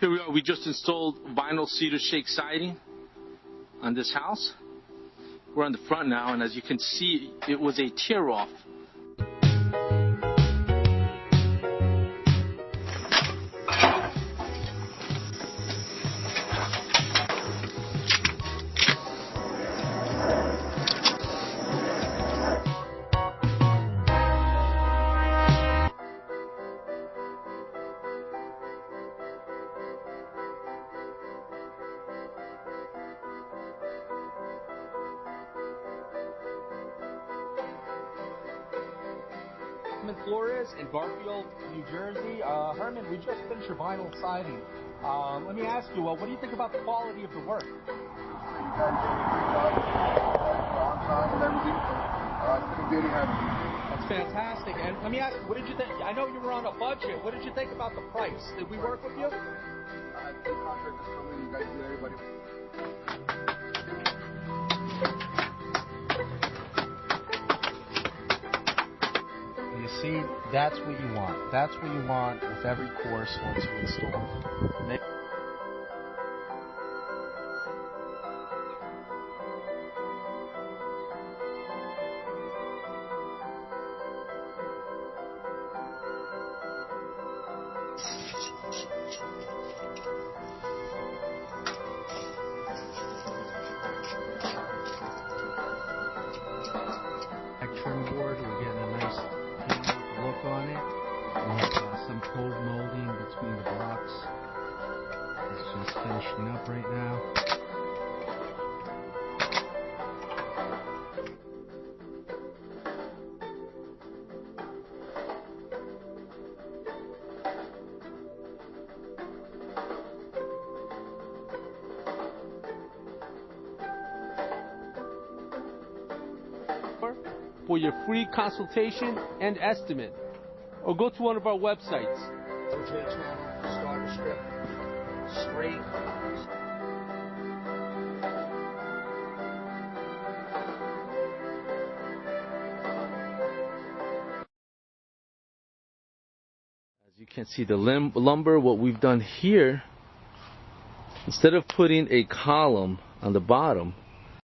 Here we are, we just installed vinyl cedar shake siding on this house. We're on the front now, and as you can see, it was a tear-off. Flores in Garfield, New Jersey. Herman, we just finished your vinyl siding. Let me ask you, what do you think about the quality of the work? You guys did a great job on time and everything. Couldn't be any happier. That's fantastic. And let me ask you, what did you think? I know you were on a budget. What did you think about the price? Did we work with you? I had two contractors come in. You guys did everybody. You see, that's what you want. That's what you want with every course once you install. Trim board, we're getting a nice look on it. We have some cove molding between the blocks. It's just finishing up right now. For your free consultation and estimate, or go to one of our websites. OJ channel, starter strip, straight. As you can see, the lumber, what we've done here, instead of putting a column on the bottom,